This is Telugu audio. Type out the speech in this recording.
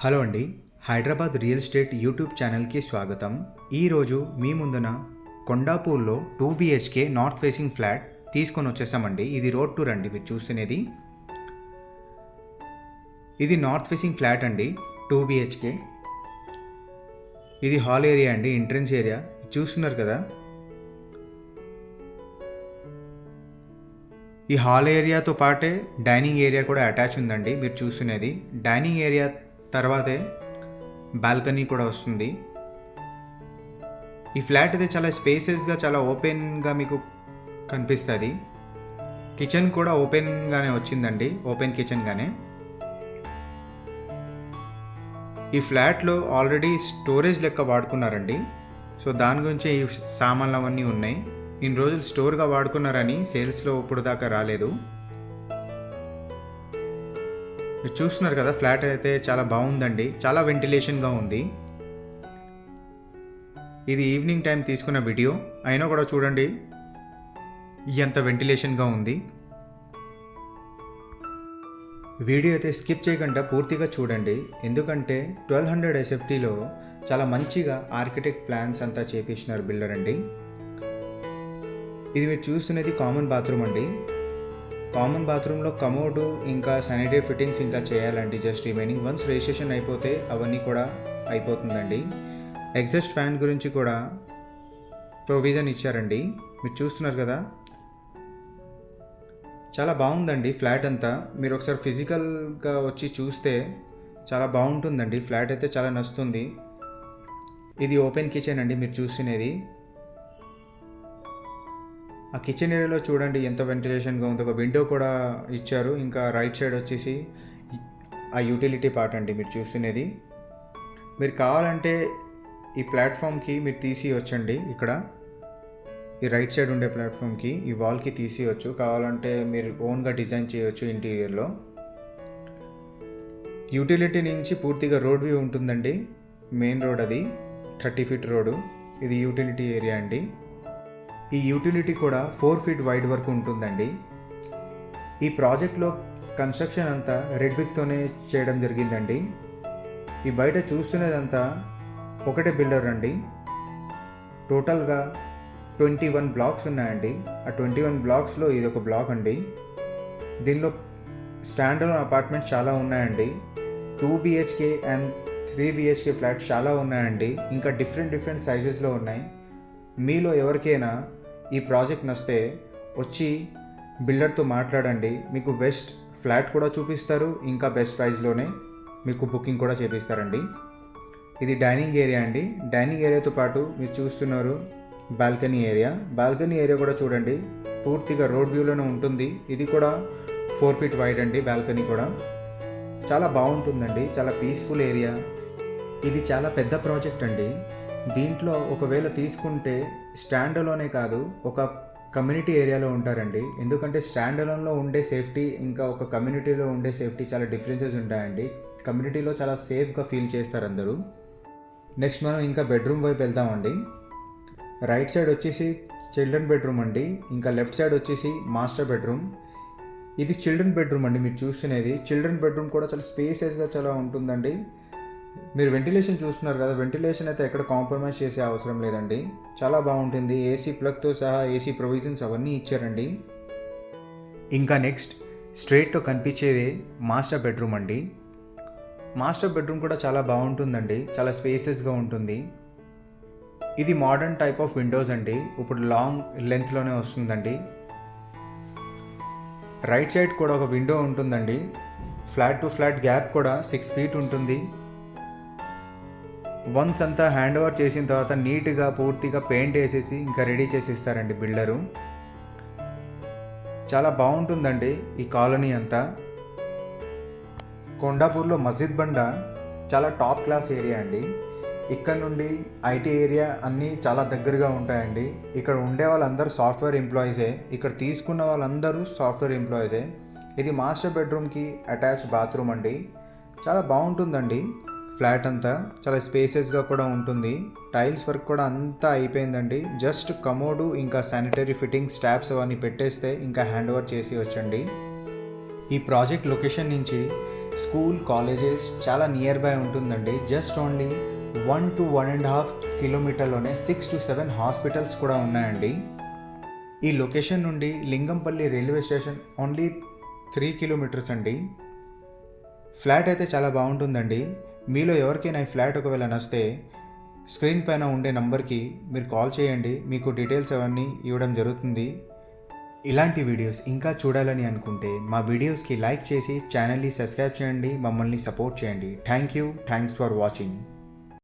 హలో అండి. హైదరాబాద్ రియల్ ఎస్టేట్ యూట్యూబ్ ఛానల్కి స్వాగతం. ఈరోజు మీ ముందున కొండాపూర్లో 2 BHK నార్త్ ఫేసింగ్ ఫ్లాట్ తీసుకొని వచ్చేసామండి. ఇది రోడ్ టూర్ అండి మీరు చూస్తున్నది. ఇది నార్త్ ఫేసింగ్ ఫ్లాట్ అండి, 2 BHK. ఇది హాల్ ఏరియా అండి, ఎంట్రన్స్ ఏరియా చూస్తున్నారు కదా. ఈ హాల్ ఏరియాతో పాటే డైనింగ్ ఏరియా కూడా అటాచ్ ఉందండి మీరు చూస్తున్నది. డైనింగ్ ఏరియా తర్వాతే బాల్కనీ కూడా వస్తుంది. ఈ ఫ్లాట్ అయితే చాలా స్పేసెస్గా, చాలా ఓపెన్గా మీకు కనిపిస్తుంది. కిచెన్ కూడా ఓపెన్గానే వచ్చిందండి, ఓపెన్ కిచెన్గానే. ఈ ఫ్లాట్లో ఆల్రెడీ స్టోరేజ్ లెక్క వాడుకున్నారండి. సో దాని గురించి ఈ సామాన్లు అవన్నీ ఉన్నాయి. ఇన్ని రోజులు స్టోర్గా వాడుకున్నారని సేల్స్లో ఇప్పుడు దాకా రాలేదు. మీరు చూస్తున్నారు కదా, ఫ్లాట్ అయితే చాలా బాగుందండి, చాలా వెంటిలేషన్గా ఉంది. ఇది ఈవినింగ్ టైం తీసుకున్న వీడియో అయినా కూడా చూడండి ఎంత వెంటిలేషన్గా ఉంది. వీడియో అయితే స్కిప్ చేయకుండా పూర్తిగా చూడండి, ఎందుకంటే 1200 SFTలో చాలా మంచిగా ఆర్కిటెక్ట్ ప్లాన్స్ అంతా చేపించినారు బిల్డర్ అండి. ఇది మీరు చూస్తున్నది కామన్ బాత్రూమ్ అండి. కామన్ బాత్రూంలో కమోడు ఇంకా శానిటరీ ఫిట్టింగ్స్ ఇంకా చేయాలండి, జస్ట్ రిమైనింగ్. వన్స్ రిజిస్ట్రేషన్ అయిపోతే అవన్నీ కూడా అయిపోతుందండి. ఎగ్జాస్ట్ ఫ్యాన్ గురించి కూడా ప్రొవిజన్ ఇచ్చారండి, మీరు చూస్తున్నారు కదా. చాలా బాగుందండి ఫ్లాట్ అంతా. మీరు ఒకసారి ఫిజికల్గా వచ్చి చూస్తే చాలా బాగుంటుందండి. ఫ్లాట్ అయితే చాలా నచ్చుతుంది. ఇది ఓపెన్ కిచెన్ అండి మీరు చూస్తున్నది. ఆ కిచెన్ ఏరియాలో చూడండి ఎంత వెంటిలేషన్గా ఉంది. ఒక విండో కూడా ఇచ్చారు. ఇంకా రైట్ సైడ్ వచ్చేసి ఆ యూటిలిటీ పార్ట్ అండి మీరు చూస్తున్నది. మీరు కావాలంటే ఈ ప్లాట్ఫామ్కి మీరు తీసివచ్చండి. ఇక్కడ ఈ రైట్ సైడ్ ఉండే ప్లాట్ఫామ్కి ఈ వాల్కి తీసివచ్చు. కావాలంటే మీరు ఓన్గా డిజైన్ చేయవచ్చు ఇంటీరియర్లో. యూటిలిటీ నుంచి పూర్తిగా రోడ్ వ్యూ ఉంటుందండి. మెయిన్ రోడ్ అది 30 feet రోడ్డు. ఇది యూటిలిటీ ఏరియా అండి. ఈ యూటిలిటీ కూడా 4 feet వైడ్ వరకు ఉంటుందండి. ఈ ప్రాజెక్ట్లో కన్స్ట్రక్షన్ అంతా రెడ్ బ్రిక్తోనే చేయడం జరిగిందండి. ఈ బయట చూస్తున్నదంతా ఒకటే బిల్డర్ అండి. టోటల్గా 21 బ్లాక్స్ ఉన్నాయండి. ఆ 21 బ్లాక్స్లో ఇది ఒక బ్లాక్ అండి. దీనిలో స్టాండ్ అలోన్ అపార్ట్మెంట్స్ చాలా ఉన్నాయండి. 2 BHK అండ్ 3 BHK ఫ్లాట్స్ చాలా ఉన్నాయండి. ఇంకా డిఫరెంట్ సైజెస్లో ఉన్నాయి. మీలో ఎవరికైనా ఈ ప్రాజెక్ట్ నచ్చితే వచ్చి బిల్డర్తో మాట్లాడండి. మీకు బెస్ట్ ఫ్లాట్ కూడా చూపిస్తారు, ఇంకా బెస్ట్ ప్రైస్లోనే మీకు బుకింగ్ కూడా చేపిస్తారండి. ఇది డైనింగ్ ఏరియా అండి. డైనింగ్ ఏరియాతో పాటు మీరు చూస్తున్నారు బాల్కనీ ఏరియా. బాల్కనీ ఏరియా కూడా చూడండి పూర్తిగా రోడ్ వ్యూలోనే ఉంటుంది. ఇది కూడా 4 feet వైడ్ అండి. బాల్కనీ కూడా చాలా బాగుంటుందండి, చాలా పీస్ఫుల్ ఏరియా. ఇది చాలా పెద్ద ప్రాజెక్ట్ అండి. దీంట్లో ఒకవేళ తీసుకుంటే స్టాండ్ అలోనే కాదు, ఒక కమ్యూనిటీ ఏరియాలో ఉంటారండి. ఎందుకంటే స్టాండ్ అలోన్లో ఉండే సేఫ్టీ ఇంకా ఒక కమ్యూనిటీలో ఉండే సేఫ్టీ చాలా డిఫరెన్సెస్ ఉంటాయండి. కమ్యూనిటీలో చాలా సేఫ్గా ఫీల్ చేస్తారు అందరూ. నెక్స్ట్ మనం ఇంకా బెడ్రూమ్ వైపు వెళ్తామండి. రైట్ సైడ్ వచ్చేసి చిల్డ్రన్ బెడ్రూమ్ అండి. ఇంకా లెఫ్ట్ సైడ్ వచ్చేసి మాస్టర్ బెడ్రూమ్. ఇది చిల్డ్రన్ బెడ్రూమ్ అండి మీరు చూస్తున్నది. చిల్డ్రన్ బెడ్రూమ్ కూడా చాలా స్పేసెస్గా చాలా ఉంటుందండి. మీరు వెంటిలేషన్ చూస్తున్నారు కదా, వెంటిలేషన్ అయితే ఎక్కడ కాంప్రమైజ్ చేసే అవసరం లేదండి, చాలా బాగుంటుంది. ఏసీ ప్లగ్తో సహా ఏసీ ప్రొవిజన్స్ అవన్నీ ఇచ్చారండి. ఇంకా నెక్స్ట్ స్ట్రైట్తో కనిపించేది మాస్టర్ బెడ్రూమ్ అండి. మాస్టర్ బెడ్రూమ్ కూడా చాలా బాగుంటుందండి, చాలా స్పేసెస్గా ఉంటుంది. ఇది మోడర్న్ టైప్ ఆఫ్ విండోస్ అండి. ఇప్పుడు లాంగ్ లెంత్లోనే వస్తుందండి. రైట్ సైడ్ కూడా ఒక విండో ఉంటుందండి. ఫ్లాట్ టు ఫ్లాట్ గ్యాప్ కూడా 6 feet ఉంటుంది. వన్స్ అంతా హ్యాండ్ ఓవర్ చేసిన తర్వాత నీట్గా పూర్తిగా పెయింట్ వేసేసి ఇంకా రెడీ చేసి ఇస్తారండి బిల్డరు. చాలా బాగుంటుందండి ఈ కాలనీ అంతా. కొండాపూర్లో మస్జిద్ బండ చాలా టాప్ క్లాస్ ఏరియా అండి. ఇక్కడ నుండి ఐటీ ఏరియా అన్నీ చాలా దగ్గరగా ఉంటాయండి. ఇక్కడ ఉండే వాళ్ళందరూ సాఫ్ట్వేర్ ఎంప్లాయీసే. ఇక్కడ తీసుకున్న వాళ్ళందరూ సాఫ్ట్వేర్ ఎంప్లాయీసే. ఇది మాస్టర్ బెడ్రూమ్కి అటాచ్ బాత్రూమ్ అండి. చాలా బాగుంటుందండి ఫ్లాట్ అంతా, చాలా స్పేసెస్గా కూడా ఉంటుంది. టైల్స్ వర్క్ కూడా అంతా అయిపోయిందండి. జస్ట్ కమోడు ఇంకా శానిటరీ ఫిట్టింగ్ స్టాప్స్ అవన్నీ పెట్టేస్తే ఇంకా హ్యాండ్ ఓవర్ చేసి వచ్చండి. ఈ ప్రాజెక్ట్ లొకేషన్ నుంచి స్కూల్, కాలేజెస్ చాలా నియర్ బై ఉంటుందండి. జస్ట్ ఓన్లీ 1 to 1.5 కిలోమీటర్లోనే 6 to 7 హాస్పిటల్స్ కూడా ఉన్నాయండి. ఈ లొకేషన్ నుండి Lingampalli railway station only 3 kilometres అండి. ఫ్లాట్ అయితే చాలా బాగుంటుందండి. మీలో ఎవరికైనా ఈ ఫ్లాట్ ఒకవేళ నచ్చితే స్క్రీన్ పైన ఉండే నంబర్కి మీరు కాల్ చేయండి. మీకు డీటెయిల్స్ అవన్నీ ఇవ్వడం జరుగుతుంది. ఇలాంటి వీడియోస్ ఇంకా చూడాలని అనుకుంటే మా వీడియోస్కి లైక్ చేసి ఛానల్ని సబ్స్క్రైబ్ చేయండి. మమ్మల్ని సపోర్ట్ చేయండి. Thanks for watching.